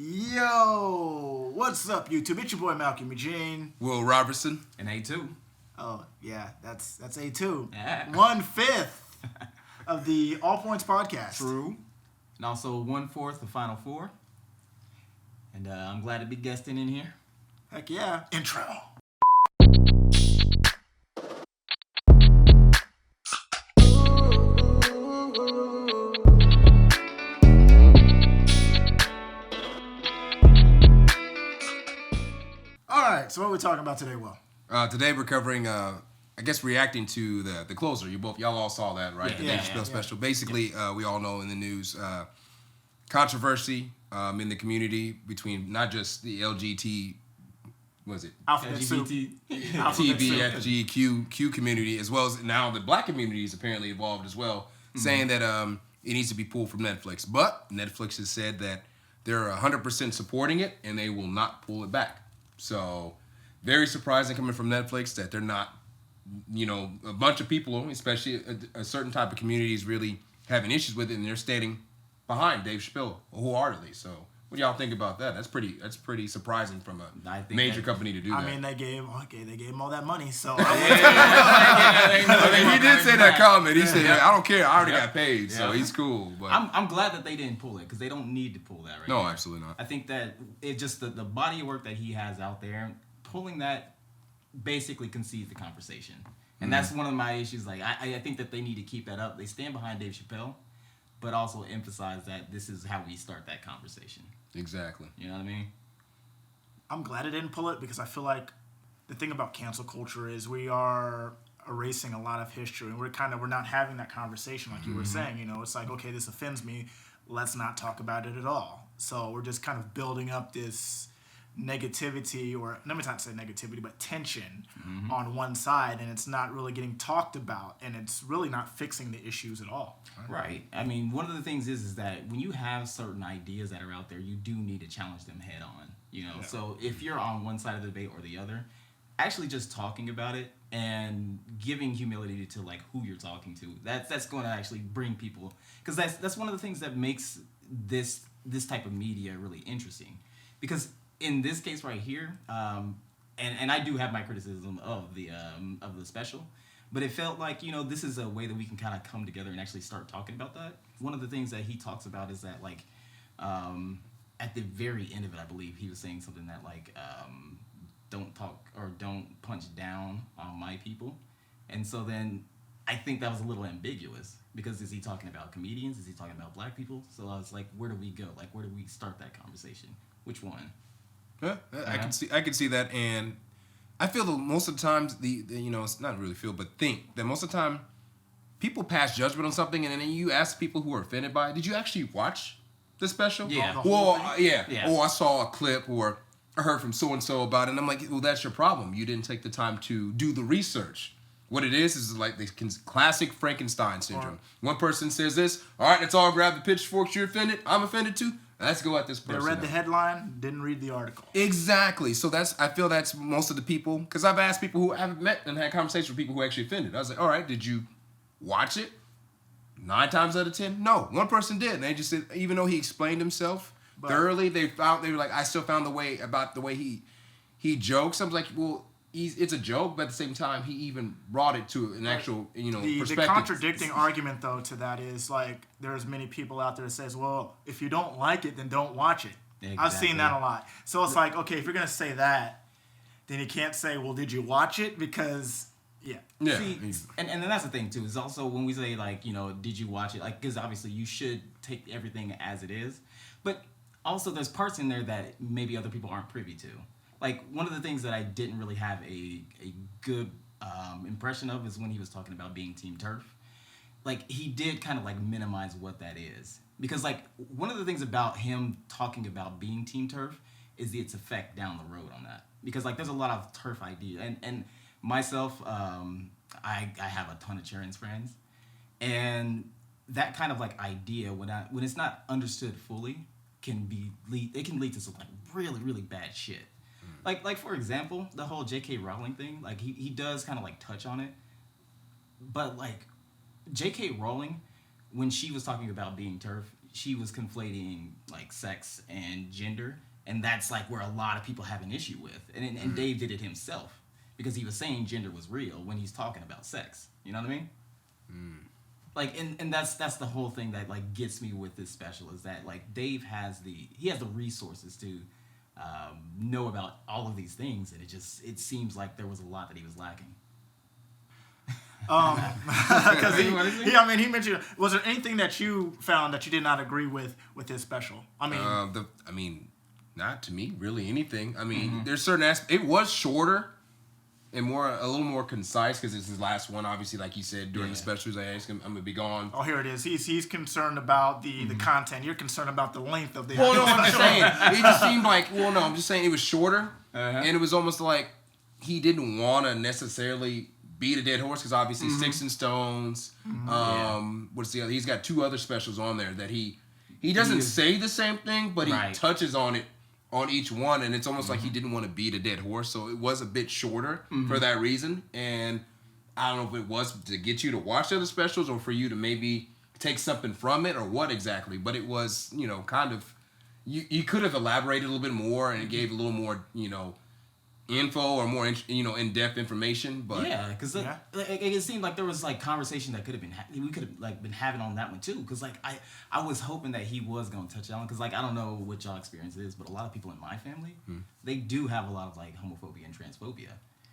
Yo, what's up, YouTube? It's your boy Malcolm Eugene. Will Robertson. And ATO. Oh yeah, that's ATO. Yeah. 1/5 of the All Points podcast. True. And also 1/4 the Final Four. And I'm glad to be guesting in here. Heck yeah. Intro. Alright, so what are we talking about today, Will? Today we're covering, reacting to the closer. Y'all all saw that, right? The Dave Chappelle special. Basically, we all know in the news, controversy in the community between not just the LGBT, Alphabet LGBT. TBFGQ community, as well as now the black community is apparently involved as well, saying that it needs to be pulled from Netflix. But Netflix has said that they're 100% supporting it and they will not pull it back. So, very surprising coming from Netflix that they're not, a bunch of people, especially a certain type of community, is really having issues with it, and they're standing behind Dave Chappelle wholeheartedly. So, what do y'all think about that? That's pretty surprising from a major company to do that. I mean, they gave him all that money, so. He did say that comment. He said, "I don't care. I already got paid, so he's cool." But I'm glad that they didn't pull it because they don't need to pull that right no, now. absolutely not. I think that it just the body of work that he has out there, pulling that basically concedes the conversation, and that's one of my issues. Like I think that they need to keep that up. They stand behind Dave Chappelle, but also emphasize that this is how we start that conversation. Exactly. You know what I mean? I'm glad it didn't pull it because I feel like the thing about cancel culture is we are erasing a lot of history, and we're not having that conversation like you were saying. It's like, okay, this offends me, let's not talk about it at all. So we're just kind of building up this negativity, or let me not say negativity, but tension on one side, and it's not really getting talked about, and it's really not fixing the issues at all. Right. I mean, one of the things is that when you have certain ideas that are out there, you do need to challenge them head on. Yeah. So if you're on one side of the debate or the other, actually just talking about it and giving humility to like who you're talking to, that's going to actually bring people, because that's one of the things that makes this type of media really interesting, because in this case right here, and I do have my criticism of the special, but it felt like, this is a way that we can kind of come together and actually start talking about that. One of the things that he talks about is that, like, at the very end of it, I believe he was saying something that, like, don't talk or don't punch down on my people. And so then I think that was a little ambiguous, because is he talking about comedians? Is he talking about black people? So I was like, where do we go? Like, where do we start that conversation? Which one? Yeah, I can see that, and I feel that most of the times it's not really feel, but think that most of the time people pass judgment on something, and then you ask people who are offended by it, did you actually watch the special? Yeah. Well, yeah. Or I saw a clip, or I heard from so and so about it, and I'm like, well, that's your problem. You didn't take the time to do the research. What it is like the classic Frankenstein syndrome. One person says this, all right, let's all grab the pitchforks. You're offended. I'm offended too. Let's go at this person. They read the headline, didn't read the article. Exactly. So I feel that's most of the people, because I've asked people who I've met and had conversations with people who actually offended. I was like, all right, did you watch it? 9 times out of 10, no. One person did, and they just said, even though he explained himself thoroughly, they were like, I still found the way he jokes. I was like, well, it's a joke, but at the same time, he even brought it to an actual, perspective. The contradicting argument, though, to that is, like, there's many people out there that says, well, if you don't like it, then don't watch it. Exactly. I've seen that a lot. So it's like, okay, if you're going to say that, then you can't say, well, did you watch it? Because, yeah. See, and then that's the thing, too, is also when we say, like, did you watch it? Like, because obviously you should take everything as it is. But also there's parts in there that maybe other people aren't privy to. Like, one of the things that I didn't really have a good impression of is when he was talking about being Team Turf. Like, he did kind of, like, minimize what that is. Because, like, one of the things about him talking about being Team Turf is its effect down the road on that. Because, like, there's a lot of turf ideas. And myself, I have a ton of Charon's friends. And that kind of, like, idea, when it's not understood fully, can lead to some, like, really, really bad shit. Like for example, the whole J.K. Rowling thing, like he does kind of like touch on it, but like J.K. Rowling, when she was talking about being turf, she was conflating like sex and gender, and that's like where a lot of people have an issue with. And Dave did it himself because he was saying gender was real when he's talking about sex. You know what I mean? Like, and that's the whole thing that like gets me with this special is that like Dave has the resources to know about all of these things, and it seems like there was a lot that he was lacking. Because he mentioned. Was there anything that you found that you did not agree with his special? I mean, not to me really anything. I mean, there's certain aspects. It was shorter and a little more concise because it's his last one. Obviously, like he said during the special, he's like, hey, I'm gonna be gone. Oh, here it is. He's concerned about the content. You're concerned about the length of the. Well, no, I'm just saying. It just seemed like. Well, no, I'm just saying it was shorter, and it was almost like he didn't want to necessarily beat a dead horse because obviously Sticks and Stones. What's the other? He's got 2 other specials on there that he doesn't say the same thing, but he touches on it on each one, and it's almost like he didn't want to beat a dead horse, so it was a bit shorter for that reason. And I don't know if it was to get you to watch the other specials or for you to maybe take something from it or what exactly, but it was, kind of, you could have elaborated a little bit more and gave a little more, info or more in-depth information. But because it seemed like there was like conversation that could have been we could have like been having on that one too, because like I was hoping that he was going to touch on, because like I don't know what y'all experience is, but a lot of people in my family they do have a lot of like homophobia and transphobia,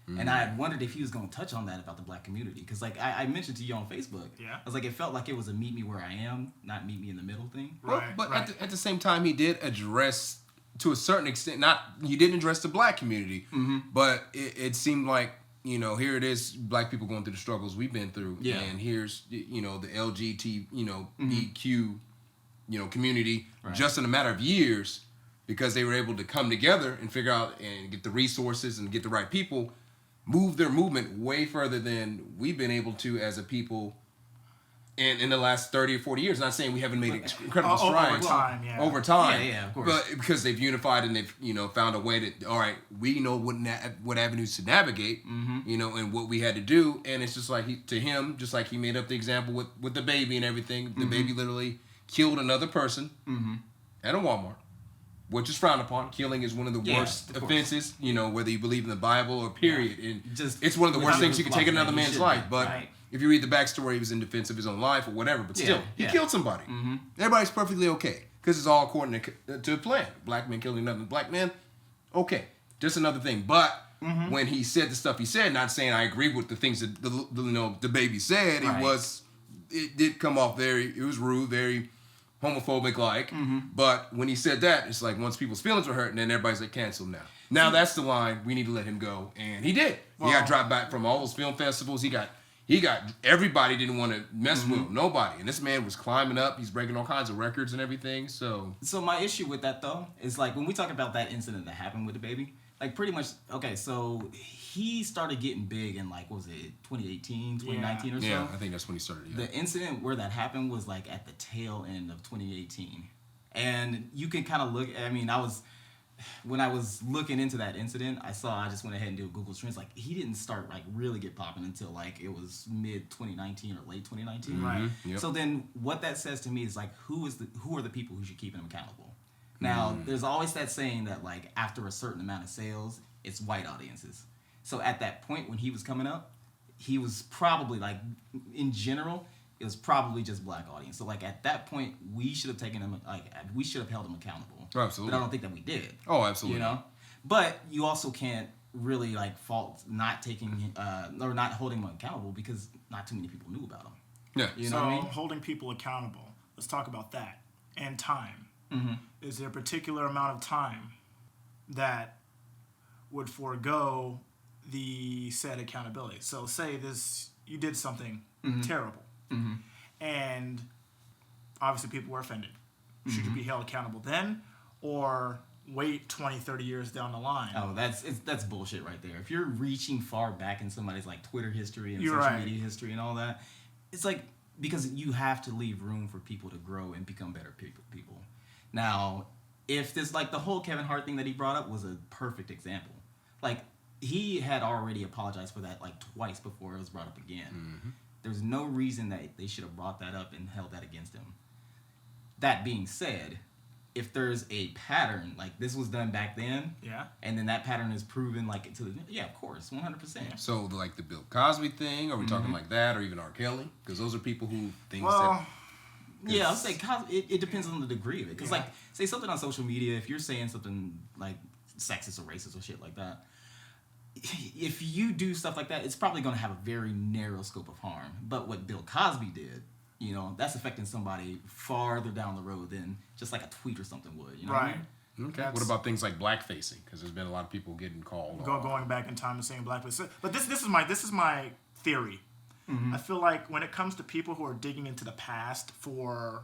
and I had wondered if he was going to touch on that about the black community, because like I mentioned to you on Facebook, I was like, it felt like it was a meet me where I am, not meet me in the middle thing. But at the same time, he did address, to a certain extent, he didn't address the black community, but it seemed like, here it is, black people going through the struggles we've been through, and here's, the LGBT, EQ, community, just in a matter of years, because they were able to come together and figure out and get the resources and get the right people, move their movement way further than we've been able to as a people in the last 30 or 40 years. Not saying we haven't made incredible strides over time. Yeah, of course. But because they've unified and they've found a way that, all right, we know what avenues to navigate, and what we had to do. And it's just like to him, just like he made up the example with the baby and everything. The baby literally killed another person at a Walmart, which is frowned upon. Killing is one of the worst offenses, whether you believe in the Bible or period. And it's one of the worst things you can take another man's life. But if you read the backstory, he was in defense of his own life or whatever. But still, he killed somebody. Everybody's perfectly okay because it's all according to a plan. Black men killing another black man, okay, just another thing. But when he said the stuff he said, not saying I agree with the things that the baby said, it did come off it was rude, very homophobic like. But when he said that, it's like once people's feelings were hurt, and then everybody's like canceled now. Now that's the line. We need to let him go, and he did. He got dropped back from all those film festivals. He got everybody didn't want to mess with him. Nobody. And this man was climbing up. He's breaking all kinds of records and everything. So my issue with that though is like when we talk about that incident that happened with the baby, like pretty much so he started getting big in like, what was it, 2018, 2019 or so? Yeah, I think that's when he started. Yeah. The incident where that happened was like at the tail end of 2018. And you can kind of look, when I was looking into that incident, I just went ahead and did Google Trends. Like, he didn't start like really get popping until like it was mid 2019 or late 2019. Right. Yep. So then what that says to me is like, who are the people who should keep him accountable? Now, there's always that saying that like after a certain amount of sales, it's white audiences. So at that point when he was coming up, he was probably like, in general, it was probably just black audience. So like at that point, we should have taken him, like we should have held him accountable. Oh, absolutely. But I don't think that we did. Oh, absolutely. But you also can't really like fault not taking or not holding him accountable because not too many people knew about him. Yeah. You know what I mean? Holding people accountable. Let's talk about that. And time. Is there a particular amount of time that would forego the said accountability? So say you did something terrible, and obviously people were offended. Should you be held accountable then, or wait 20, 30 years down the line? Oh, that's bullshit right there. If you're reaching far back in somebody's like Twitter history and social media history and all that, it's like, because you have to leave room for people to grow and become better people. Now, if this, like the whole Kevin Hart thing that he brought up was a perfect example. Like, he had already apologized for that like twice before it was brought up again. There's no reason that they should have brought that up and held that against him. That being said, if there's a pattern, like this was done back then, and then that pattern is proven like of course, 100%. So like the Bill Cosby thing, are we talking like that, or even R. Kelly? Because those are people who I'll say it depends on the degree of it. Because like say something on social media, if you're saying something like sexist or racist or shit like that, if you do stuff like that, it's probably going to have a very narrow scope of harm. But what Bill Cosby did, you know, that's affecting somebody farther down the road than just like a tweet or something would. You know what I mean? Okay. What about things like blackfacing? Because there's been a lot of people getting called. Going back in time and saying blackface. But this is my theory. I feel like when it comes to people who are digging into the past for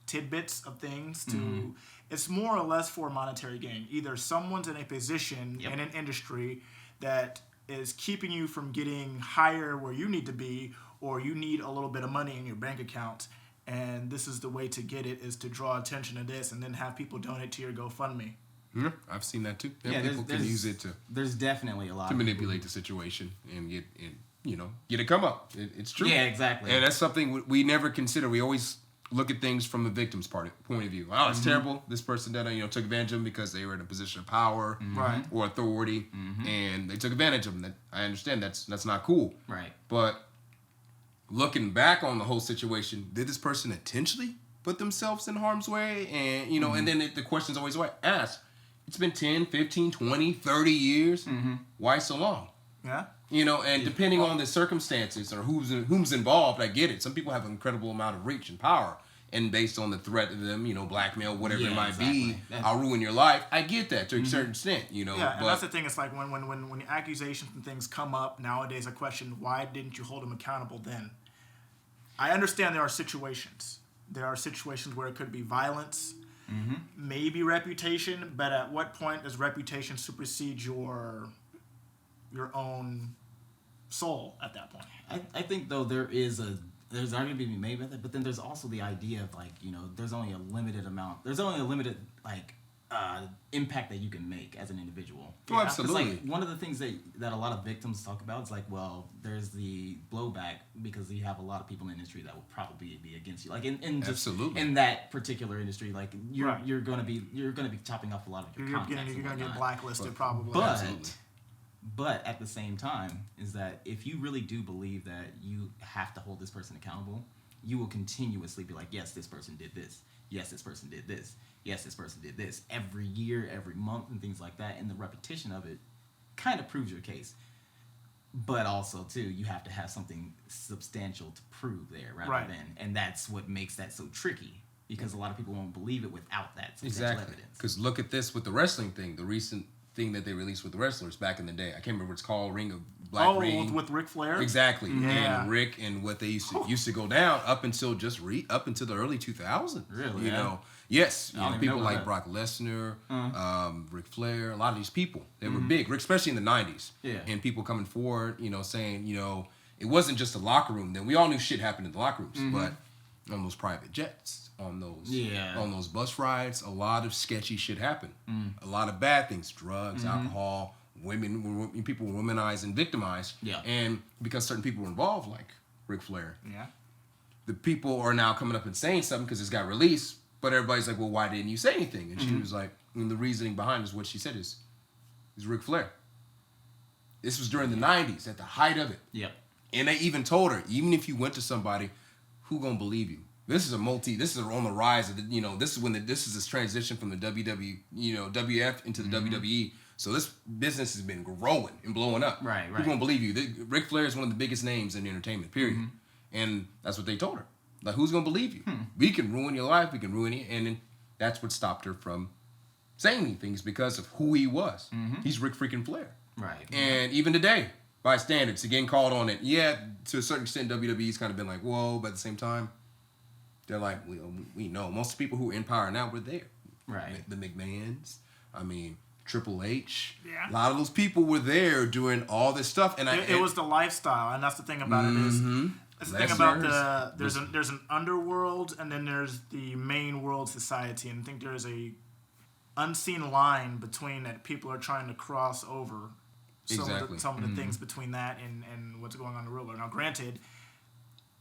tidbits of things, it's more or less for monetary gain. Either someone's in a position in an industry that is keeping you from getting higher where you need to be, or you need a little bit of money in your bank account, and this is the way to get it, is to draw attention to this and then have people donate to your GoFundMe. Yeah, I've seen that too. Yeah, people can use it to. There's definitely a lot to manipulate the situation and get it come up. It's true. Yeah, exactly. And that's something we never consider. We always look at things from the victim's point of view. Oh, it's terrible. This person that took advantage of them because they were in a position of power or authority, and they took advantage of them. That I understand. That's not cool. Right. But looking back on the whole situation, did this person intentionally put themselves in harm's way? And and then the question's always asked. It's been 10, 15, 20, 30 years. Why so long? Yeah. And depending on the circumstances or who's involved, I get it. Some people have an incredible amount of reach and power, and based on the threat of them, blackmail, whatever it might be, I'll ruin your life. I get that to a certain extent, Yeah, and that's the thing. It's like when accusations and things come up nowadays, I question, why didn't you hold them accountable then? I understand there are situations. There are situations where it could be violence, maybe reputation, but at what point does reputation supersede your own soul at that point? I think though there's argument being made with it, but then there's also the idea of like there's only a limited impact that you can make as an individual. Oh, absolutely. It's like one of the things that a lot of victims talk about is like, well, there's the blowback because you have a lot of people in the industry that will probably be against you. Like in that particular industry, like you're gonna be chopping off a lot of your contacts. You're gonna get blacklisted probably. But at the same time, is that if you really do believe that you have to hold this person accountable, you will continuously be like, yes, this person did this. Yes, this person did this. Yes, this person did this. Every year, every month, and things like that. And the repetition of it kind of proves your case. But also, too, you have to have something substantial to prove there rather than. And that's what makes that so tricky. Because a lot of people won't believe it without that substantial evidence. Because look at this with the wrestling thing. The recent thing that they released with the wrestlers back in the day. I can't remember what it's called. Ring of Black Ring. With Ric Flair? Exactly. Yeah. And Rick and what they used to go down up until the early 2000s. Really? Yes. People like Brock Lesnar, Ric Flair, a lot of these people. They were big, especially in the 90s. Yeah. And people coming forward, saying, it wasn't just a locker room. Then we all knew shit happened in the locker rooms, but on those private jets, on those bus rides, a lot of sketchy shit happened. A lot of bad things, drugs, alcohol, people were womanized and victimized. Yeah. And because certain people were involved, like Ric Flair, Yeah. the people are now coming up and saying something because it's got released, but everybody's like, well, why didn't you say anything? And she was like, and the reasoning behind is what she said is Ric Flair. This was during the 90s, at the height of it. Yep. And they even told her, even if you went to somebody, who gonna believe you? This is on the rise of this is this transition from the WWF into the WWE. So this business has been growing and blowing up. Right. Who gonna believe you? Ric Flair is one of the biggest names in entertainment, period. And that's what they told her. Like, who's gonna believe you? We can ruin your life, we can ruin it. And then that's what stopped her from saying anything, is because of who he was. He's Ric freaking Flair. Right. And even today, by standards, again called on it. Yeah, to a certain extent, WWE's kind of been like, whoa, but at the same time, they're like, we know. Most of the people who are in power now were there. Right. The McMahons, Triple H. Yeah. A lot of those people were there doing all this stuff. And it was the lifestyle, and that's the thing about it is, that's the thing about there's an underworld, and then there's the main world society, and I think there's a unseen line between that people are trying to cross over. Some of the things between that and what's going on in the real world. Now, granted,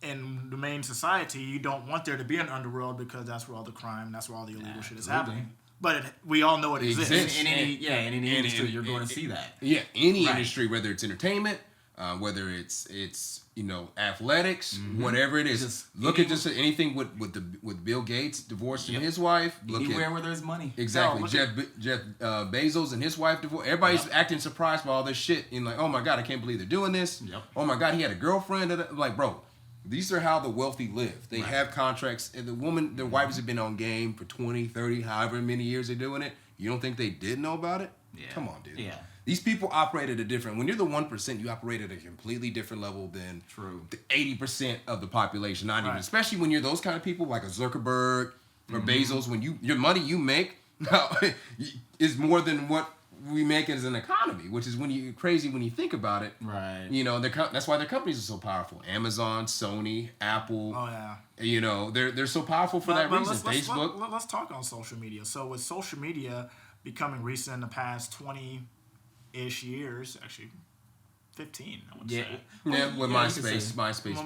in the main society, you don't want there to be an underworld because that's where all the crime, that's where all the illegal shit is happening. But we all know it exists. In any industry, you're going to see that. Yeah, any industry, whether it's entertainment, whether it's athletics, whatever it is. Look at anything with Bill Gates divorcing his wife. Anywhere where there's money. Exactly. Jeff Bezos and his wife divorced. Everybody's acting surprised by all this shit and like, oh my God, I can't believe they're doing this. Yep. Oh my God, he had a girlfriend. Like, bro, these are how the wealthy live. They have contracts, and their wives have been on game for 20, 30, however many years they're doing it. You don't think they did know about it? Yeah. Come on, dude. Yeah. These people operate at a different. When you're the 1%, you operate at a completely different level than the 80% of the population. Not even, especially when you're those kind of people like a Zuckerberg or Bezos. When your money you make is more than what we make as an economy, which is crazy when you think about it. Right. That's why their companies are so powerful. Amazon, Sony, Apple. Oh yeah. They're so powerful for that reason. Facebook. Let's talk on social media. So with social media becoming recent in the past 20-ish years, actually 15, I would say. Yeah, with MySpace.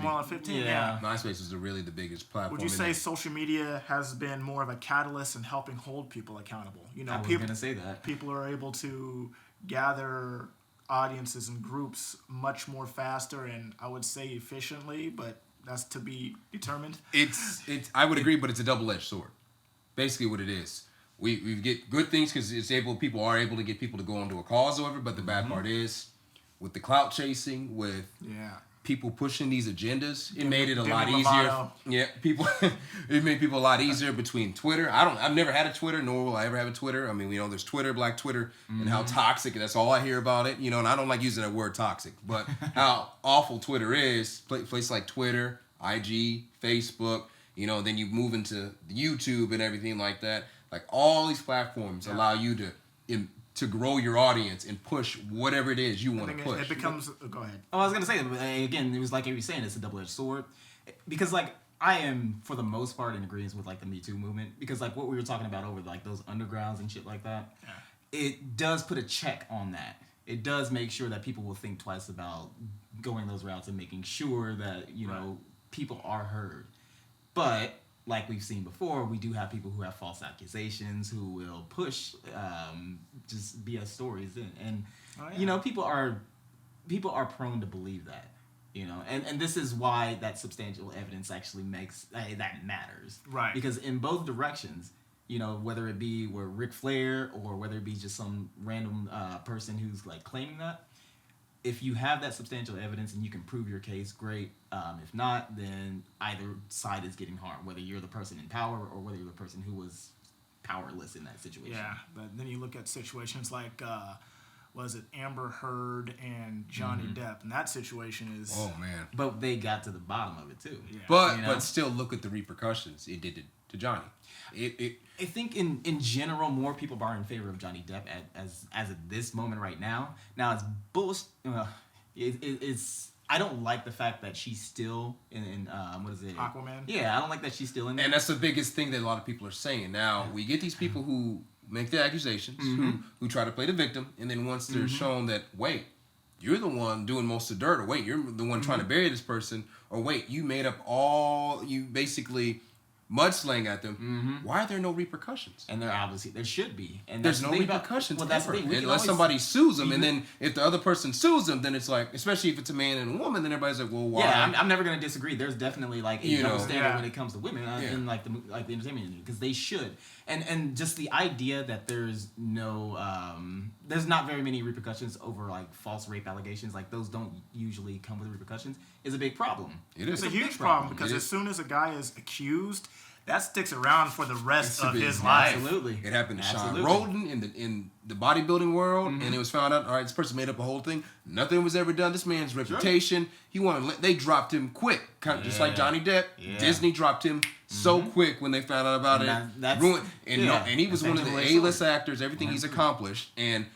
More like 15, MySpace was really the biggest platform. Would you say social media has been more of a catalyst in helping hold people accountable? I was going to say that. People are able to gather audiences and groups much more faster and I would say efficiently, but that's to be determined. I would agree, but it's a double-edged sword. Basically what it is. We get good things because people are able to get people to go onto a cause or whatever, but the bad part is with the clout chasing, with people pushing these agendas, it made it a lot easier. Yeah, it made people a lot easier between Twitter. I've never had a Twitter, nor will I ever have a Twitter. I mean, there's Twitter, Black Twitter, and how toxic. That's all I hear about it. And I don't like using that word toxic, but how awful Twitter is. Places like Twitter, IG, Facebook. Then you move into YouTube and everything like that. Like all these platforms allow you to grow your audience and push whatever it is you want to push. It becomes. Go ahead. Oh, I was gonna say again. It was like you were saying, it's a double-edged sword, because like I am for the most part in agreement with like the Me Too movement, because like what we were talking about over like those undergrounds and shit like that, it does put a check on that. It does make sure that people will think twice about going those routes and making sure that people are heard, but. Like we've seen before, we do have people who have false accusations who will push just BS stories and people are prone to believe that, and this is why that substantial evidence actually makes that matters, right? Because in both directions, whether it be where Ric Flair or whether it be just some random person who's like claiming that. If you have that substantial evidence and you can prove your case, great. If not, then either side is getting harmed, whether you're the person in power or whether you're the person who was powerless in that situation. Yeah, but then you look at situations like, was it Amber Heard and Johnny Depp? And that situation is... Oh, man. But they got to the bottom of it, too. Yeah. But still look at the repercussions it did to Johnny. I think in general, more people are in favor of Johnny Depp as of this moment right now. Now it's bullshit. It's I don't like the fact that she's still in what is it? Aquaman. Yeah, I don't like that she's still in there. And that's the biggest thing that a lot of people are saying. Now we get these people who make the accusations, who try to play the victim, and then once they're shown that wait, you're the one doing most of the dirt, or wait, you're the one trying to bury this person, or wait, you made up you basically mudsling at them. Why are there no repercussions? And there should be. And there's no repercussions ever, unless somebody sues them. And then if the other person sues them, then it's like, especially if it's a man and a woman, then everybody's like, well, why? Yeah, I'm never gonna disagree. There's definitely like a double standard when it comes to women in like the entertainment industry, because they should. And just the idea that there's not very many repercussions over like false rape allegations, like those don't usually come with repercussions, is a big problem. It's a huge problem because as soon as a guy is accused, that sticks around for the rest of his life. Absolutely. It happened to Sean Roden in the bodybuilding world, and it was found out, all right, this person made up a whole thing. Nothing was ever done. This man's reputation, they dropped him quick. Kind of just like Johnny Depp. Yeah. Disney dropped him so quick when they found out about it. Ruined. And he was one of the A-list actors, everything he's accomplished. And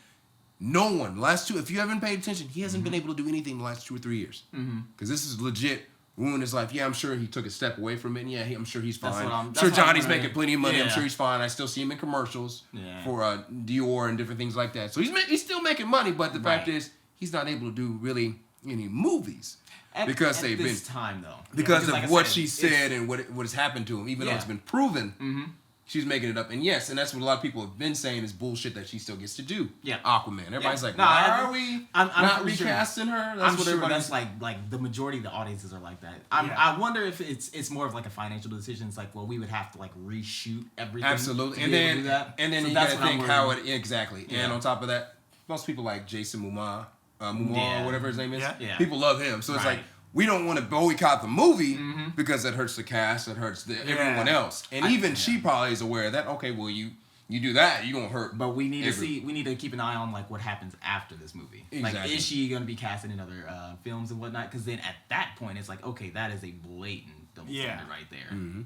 no one, if you haven't paid attention, he hasn't been able to do anything the last 2 or 3 years. Because this is legit. Ruined his life. Yeah, I'm sure he took a step away from it. And I'm sure he's fine. I'm sure Johnny's making plenty of money. I'm sure he's fine. I still see him in commercials for Dior and different things like that. So he's still making money, but the fact is he's not able to do really any movies. Because they've been time though. Because of like what she said and what has happened to him, even though Yeah. it's been proven, she's making it up. And yes, and that's what a lot of people have been saying is bullshit that she still gets to do. Yeah. Aquaman. Everybody's like, No, why are we I'm not pretty sure- recasting her? I'm That's what sure everybody's that's like the majority of the audiences are like that. Yeah. I wonder if it's more of like a financial decision. It's like, well, we would have to like reshoot everything. Absolutely. to And be able to then do that. and then So you that's gotta what I'm think worried how about. it exactly. Yeah. And on top of that, most people like Jason Momoa, Yeah. or whatever his name is. Yeah. People love him. So it's Right. like we don't want to boycott the movie because it hurts the cast, it hurts everyone else. And even she probably is aware of that. Okay, well you do that, you're gonna hurt. But we need we need to keep an eye on like what happens after this movie. Like, Exactly. is she going to be casted in other films and whatnot? Because then at that point, it's like, okay, that is a blatant double standard right there.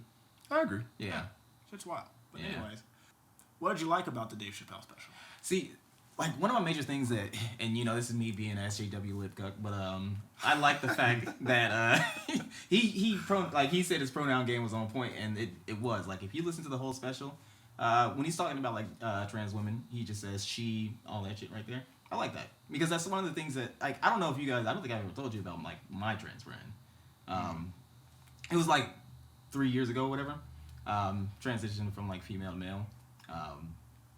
I agree. Yeah. It's wild. But Yeah. anyways, what did you like about the Dave Chappelle special? See, like one of my major things that, and you know, this is me being an SJW lip cuck, but I like the fact that he said his pronoun game was on point, and it was. Like if you listen to the whole special, when he's talking about like trans women, he just says she, all that shit right there. I like that because that's one of the things that like I don't know if you guys, I don't think I've ever told you about like my trans friend. It was like 3 years ago, or whatever. Transitioned from like female to male.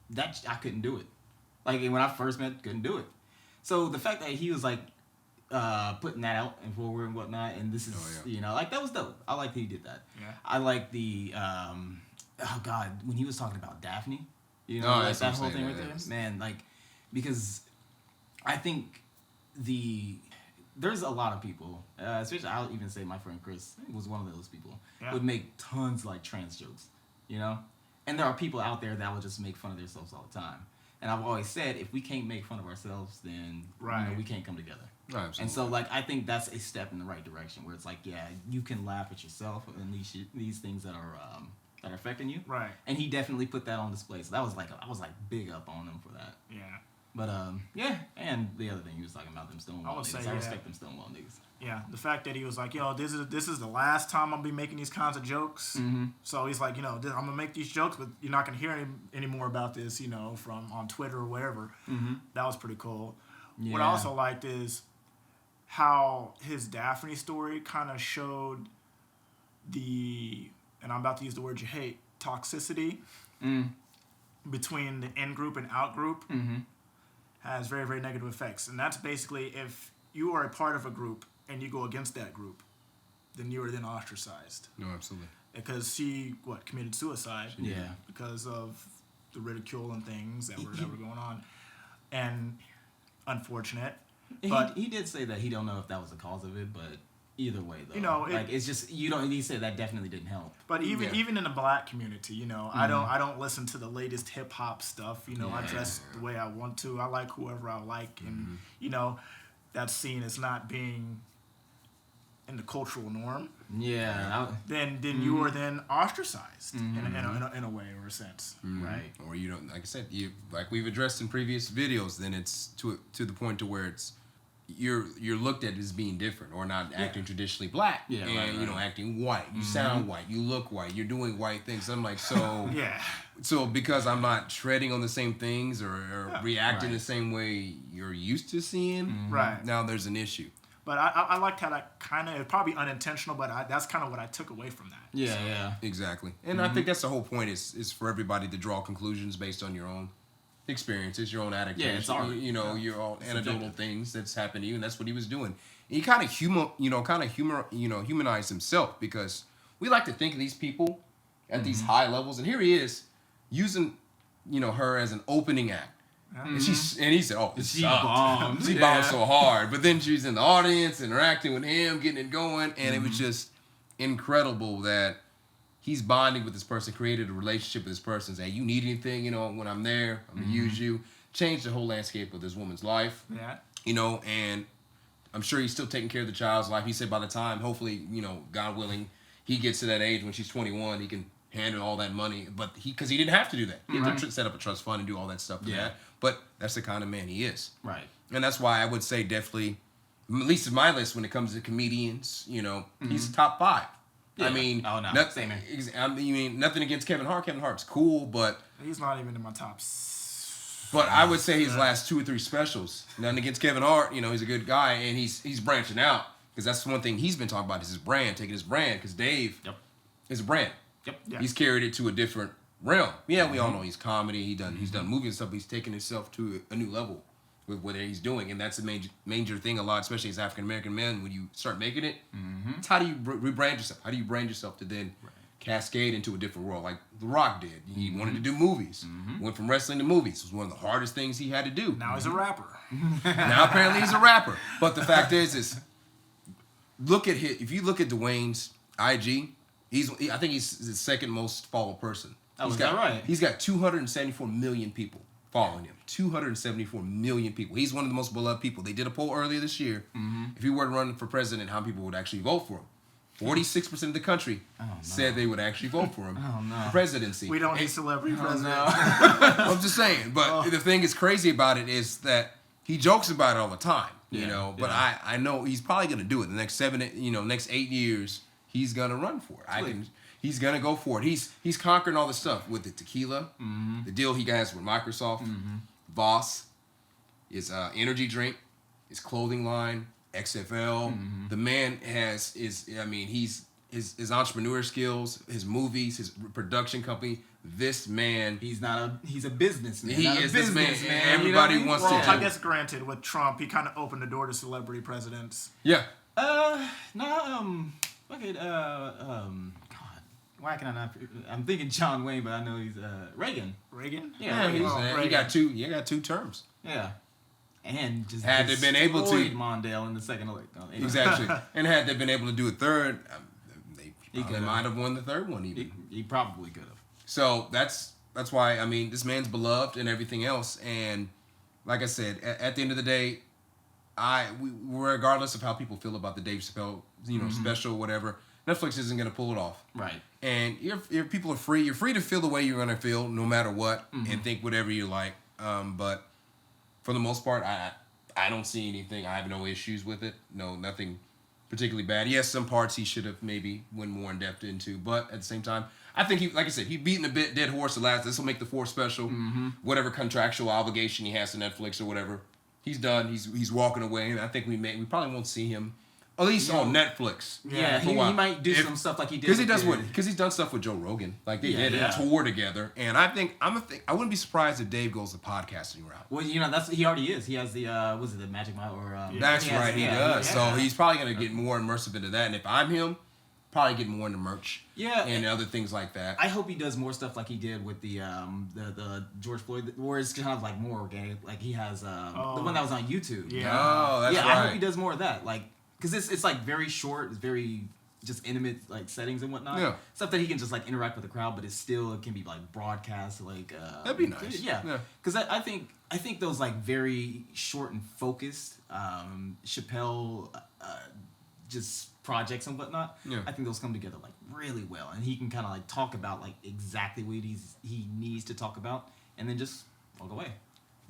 That I couldn't do it. Like when I first met, couldn't do it. So the fact that he was like putting that out and forward and whatnot, and this is you know like that was dope. I like that he did that. Yeah. I like the oh god when he was talking about Daphne, you know, Oh, like that's that what whole I'm thing saying, right yeah. there, man. Like because I think there's a lot of people, especially I'll even say my friend Chris was one of those people, would make tons like trans jokes, you know, and there are people out there that will just make fun of themselves all the time. And I've always said, if we can't make fun of ourselves, then you know, we can't come together. Absolutely. And so, like, I think that's a step in the right direction, where it's like, yeah, you can laugh at yourself and these things that are affecting you. Right. And he definitely put that on display. So that was like, I was like big up on him for that. Yeah. But yeah, and the other thing he was talking about them Stonewall I would niggas. say, I respect them Stonewall niggas. Yeah, the fact that he was like, yo, this is the last time I'll be making these kinds of jokes. So he's like, you know, I'm gonna make these jokes, but you're not gonna hear any more about this, you know, from on Twitter or wherever. That was pretty cool. Yeah. What I also liked is how his Daphne story kind of showed and I'm about to use the word you hate, toxicity between the in group and out group has very, very negative effects. And that's basically if you are a part of a group and you go against that group, then you are then ostracized. No, absolutely. Because she, committed suicide. Yeah. Because of the ridicule and things that were going on. And unfortunate. But He did say that he don't know if that was the cause of it, but either way, though. You know, like, it's just, he said that definitely didn't help. But even in the black community, you know, I don't listen to the latest hip hop stuff. You know, I dress the way I want to. I like whoever I like, and you know, that's seen as not being in the cultural norm. Yeah. Then you are then ostracized in a way or a sense. Right. Or you don't, like I said, like we've addressed in previous videos. Then it's to the point to where it's you're looked at as being different or not acting traditionally black. Yeah, and right. you know, acting white. You sound white. You look white. You're doing white things. I'm like, so Yeah. So because I'm not treading on the same things or reacting the same way you're used to seeing, Right. now there's an issue. But I liked how that kind of, probably unintentional, but that's kind of what I took away from that. Yeah, So, yeah. Exactly. And I think that's the whole point is for everybody to draw conclusions based on your own experiences, your own anecdotes. Yeah, it's art. You know, your own anecdotal subjective. things that's happened to you, and that's what he was doing. And he kind of humanized himself because we like to think of these people at these high levels, and here he is using, her as an opening act. And he said, "Oh, She sucked. bombed. She bombed so hard." But then she's in the audience, interacting with him, getting it going, and it was just incredible that he's bonding with this person, created a relationship with this person. Say, "You need anything? When I'm there, I'm gonna use you." Changed the whole landscape of this woman's life. Yeah. And I'm sure he's still taking care of the child's life. He said by the time, hopefully, God willing, he gets to that age when she's 21, he can handle all that money. But because he didn't have to do that. He had to set up a trust fund and do all that stuff for that. But that's the kind of man he is. Right. And that's why I would say definitely, at least in my list when it comes to comedians, he's top 5. Yeah. I mean, Same here. I mean, nothing against Kevin Hart. Kevin Hart's cool, but He's not even in my top But I would say his last 2 or 3 specials. Nothing against Kevin Hart, he's a good guy, and he's branching out because that's one thing he's been talking about is his brand, taking his brand. Because Dave is a brand. Yep. Yeah. He's carried it to a different realm. Yeah, we all know he's comedy. He's done movies and stuff. But he's taken himself to a new level with what he's doing, and that's a major thing a lot, especially as African American men. When you start making it, it's how do you rebrand yourself? How do you brand yourself to then cascade into a different world like The Rock did? He wanted to do movies. Went from wrestling to movies. It was one of the hardest things he had to do. Now he's a rapper. Now apparently he's a rapper. But the fact is if you look at Dwayne's IG, I think he's the second most followed person. Is that right? He's got 274 million people following him. 274 million people. He's one of the most beloved people. They did a poll earlier this year. If he were to run for president, how people would actually vote for him. 46% of the country said they would actually vote for him for presidency. We don't need celebrity president. I'm just saying. But the thing is crazy about it is that he jokes about it all the time. But I know he's probably gonna do it the next next 8 years. He's gonna run for it. He's gonna go for it. He's conquering all the stuff with the tequila, the deal he has with Microsoft, Voss, his energy drink, his clothing line, XFL. The man has his entrepreneur skills, his movies, his production company. This man, he's a businessman. He is this man. Everybody wants to. I guess granted, with Trump, he kind of opened the door to celebrity presidents. Yeah. God, why can I not? I'm thinking John Wayne, but I know he's Reagan. Reagan? Yeah, Reagan. You got 2 terms. Yeah. And just had they been able to Mondale in the second election. Exactly. And had they been able to do a third, they might have won the third one even. He probably could have. So that's why this man's beloved and everything else. And like I said, at the end of the day, regardless of how people feel about the Dave Chappelle special, whatever, Netflix isn't going to pull it off. Right. And your people are free. You're free to feel the way you're going to feel, no matter what, and think whatever you like. But for the most part, I don't see anything. I have no issues with it. No, nothing particularly bad. Yes, some parts he should have maybe went more in depth into, but at the same time, I think he beaten a dead horse to last. This will make the 4th special, whatever contractual obligation he has to Netflix or whatever. He's done. He's walking away, and I think we probably won't see him. At least on Netflix. Yeah, he might do some stuff like he did. Because he's done stuff with Joe Rogan. Like they did a tour together. And I wouldn't be surprised if Dave goes the podcasting route. Well, he already is. He has the the Magic Mile or that's right, he does. So he's probably gonna get more immersive into that. And if I'm him, probably get more into merch. Yeah. And other things like that. I hope he does more stuff like he did with the George Floyd, where it's kind of like more organic. Like he has the one that was on YouTube. Yeah. Oh, that's right. I hope he does more of that. Like, because it's like very short, it's very just intimate like settings and whatnot. Yeah. Stuff that he can just like interact with the crowd, but it can be like broadcast. Like that'd be nice. Yeah. Because I think those like very short and focused Chappelle just projects and whatnot. Yeah. I think those come together like really well, and he can kind of like talk about like exactly what he needs to talk about, and then just walk away.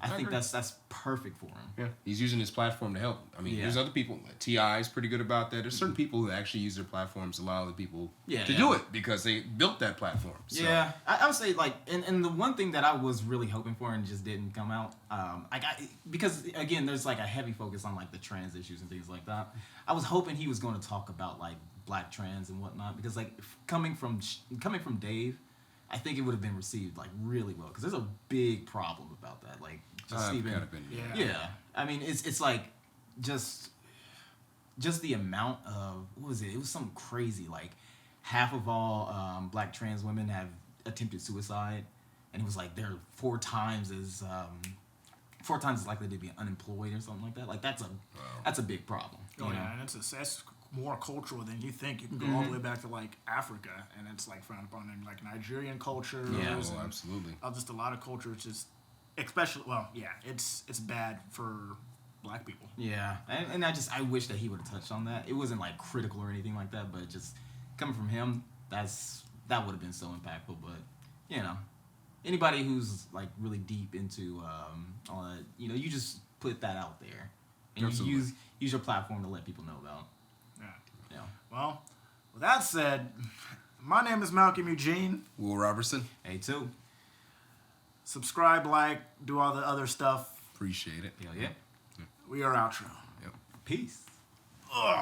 I think that's perfect for him. Yeah, he's using his platform to help. I mean, there's other people. T.I. is pretty good about that. There's certain people who actually use their platforms to allow other people to do it because they built that platform. So. Yeah, I would say like, and the one thing that I was really hoping for and just didn't come out, because again, there's like a heavy focus on like the trans issues and things like that. I was hoping he was going to talk about like black trans and whatnot because like coming from Dave, I think it would have been received like really well because there's a big problem about that. Like, just even I mean, it's like just the amount of what was it? It was something crazy. Like half of all black trans women have attempted suicide, and it was like they're 4 times as likely to be unemployed or something like that. Like that's a big problem. Oh yeah, and that's more cultural than you think. You can go all the way back to like Africa, and it's like frowned upon in like Nigerian culture. Yeah, absolutely. Just a lot of cultures, just especially. Well, yeah, it's bad for black people. Yeah, and I wish that he would have touched on that. It wasn't like critical or anything like that, but just coming from him, that would have been so impactful. But anybody who's like really deep into all that, you just put that out there, and you use your platform to let people know about. Yeah. Well, with that said, my name is Malcolm Eugene. Will Robertson. A2. Subscribe, like, do all the other stuff. Appreciate it. Hell yeah. We are outro. Yep. Peace. Ugh.